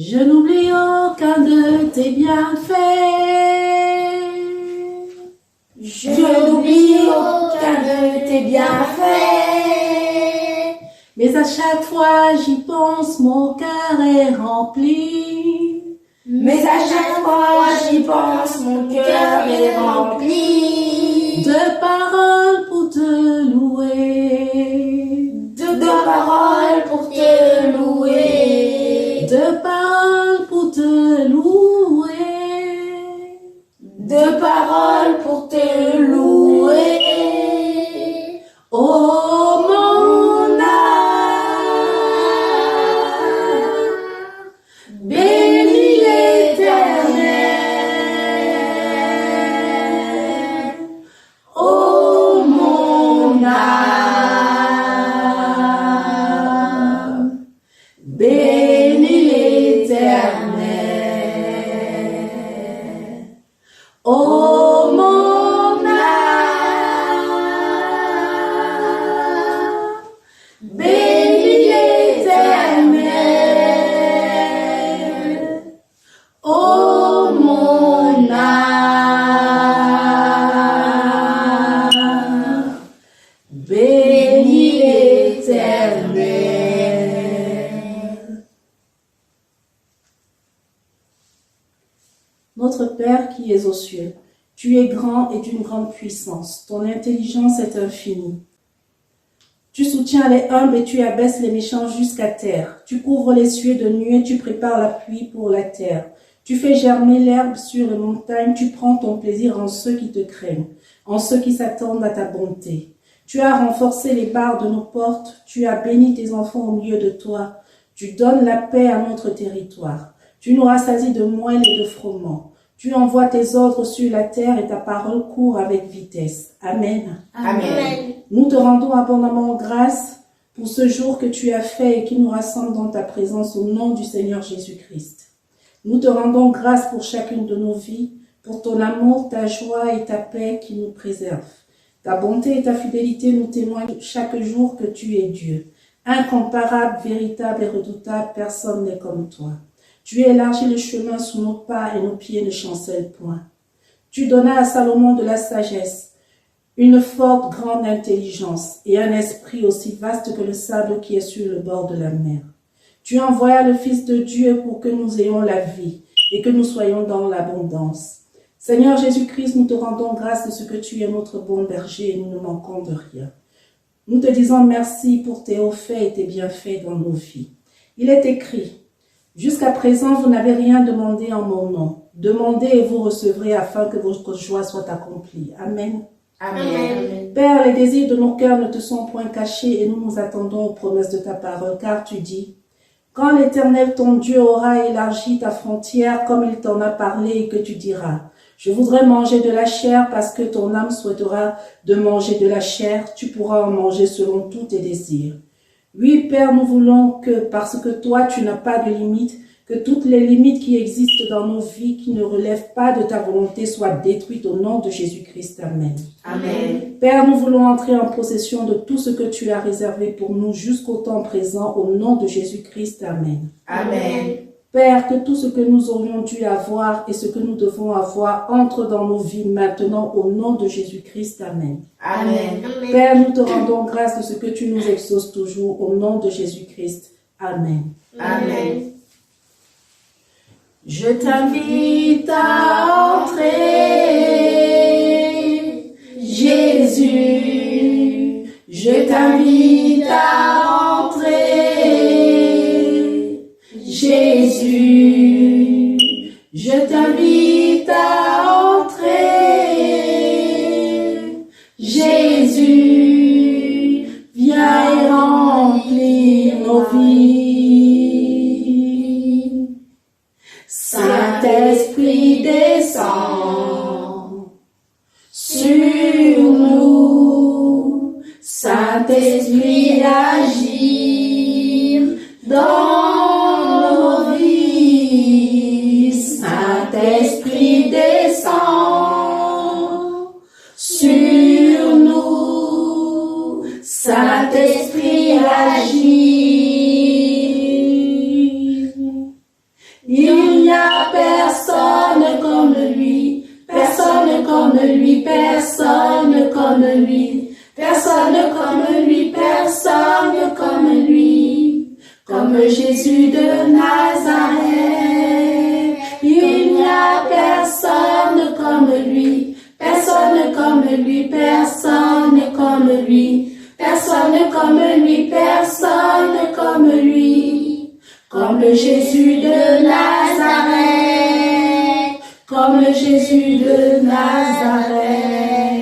Je n'oublie aucun de tes bienfaits. Je n'oublie aucun de tes bienfaits. Mais à chaque fois j'y pense, mon cœur est rempli. Mais à chaque fois j'y pense, mon cœur est rempli de paroles pour te louer. De paroles pour te louer. De paroles pour te louer. De paroles pour te louer. Oh mon âme, bénis l'Éternel. Oh mon âme, bénis l'Éternel. Oh mon âme, bénis l'Éternel. Oh mon âme, bénis l'Éternel. Notre Père qui es aux cieux, tu es grand et d'une grande puissance. Ton intelligence est infinie. Tu soutiens les humbles et tu abaisses les méchants jusqu'à terre. Tu couvres les cieux de nuée, tu prépares la pluie pour la terre. Tu fais germer l'herbe sur les montagnes, tu prends ton plaisir en ceux qui te craignent, en ceux qui s'attendent à ta bonté. Tu as renforcé les barres de nos portes, tu as béni tes enfants au milieu de toi. Tu donnes la paix à notre territoire. Tu nous rassasies de moelle et de froment. Tu envoies tes ordres sur la terre et ta parole court avec vitesse. Amen. Amen. Nous te rendons abondamment grâce pour ce jour que tu as fait et qui nous rassemble dans ta présence au nom du Seigneur Jésus-Christ. Nous te rendons grâce pour chacune de nos vies, pour ton amour, ta joie et ta paix qui nous préservent. Ta bonté et ta fidélité nous témoignent chaque jour que tu es Dieu. Incomparable, véritable et redoutable, personne n'est comme toi. Tu élargis le chemin sous nos pas et nos pieds ne chancellent point. Tu donnas à Salomon de la sagesse, une forte grande intelligence et un esprit aussi vaste que le sable qui est sur le bord de la mer. Tu envoyas le Fils de Dieu pour que nous ayons la vie et que nous soyons dans l'abondance. Seigneur Jésus-Christ, nous te rendons grâce de ce que tu es notre bon berger et nous ne manquons de rien. Nous te disons merci pour tes hauts faits et tes bienfaits dans nos vies. Il est écrit: jusqu'à présent, vous n'avez rien demandé en mon nom. Demandez et vous recevrez afin que votre joie soit accomplie. Amen. Amen. Père, les désirs de nos cœurs ne te sont point cachés et nous nous attendons aux promesses de ta parole, car tu dis: quand l'Éternel ton Dieu aura élargi ta frontière comme il t'en a parlé et que tu diras: je voudrais manger de la chair parce que ton âme souhaitera de manger de la chair, tu pourras en manger selon tous tes désirs. Oui, Père, nous voulons que, parce que toi, tu n'as pas de limites, que toutes les limites qui existent dans nos vies, qui ne relèvent pas de ta volonté, soient détruites au nom de Jésus-Christ. Amen. Amen. Père, nous voulons entrer en possession de tout ce que tu as réservé pour nous jusqu'au temps présent, au nom de Jésus-Christ. Amen. Amen. Père, que tout ce que nous aurions dû avoir et ce que nous devons avoir entre dans nos vies maintenant, au nom de Jésus-Christ. Amen. Amen. Père, nous te rendons grâce de ce que tu nous exauces toujours, au nom de Jésus-Christ. Amen. Amen. Je t'invite à entrer, Jésus. Je t'invite à entrer, Jésus. Je t'invite à entrer, Jésus. Viens et remplis nos vies. Saint-Esprit descend sur nous. Saint-Esprit agir dans nos vies. Saint-Esprit descend sur nous. Saint-Esprit agir. Il n'y a personne comme lui, personne comme lui, personne comme lui, personne comme lui, personne comme lui, comme Jésus de Nazareth. Il n'y a personne comme lui, personne comme lui, personne comme lui, personne comme lui, personne comme lui, comme Jésus de Nazareth, comme Jésus de Nazareth.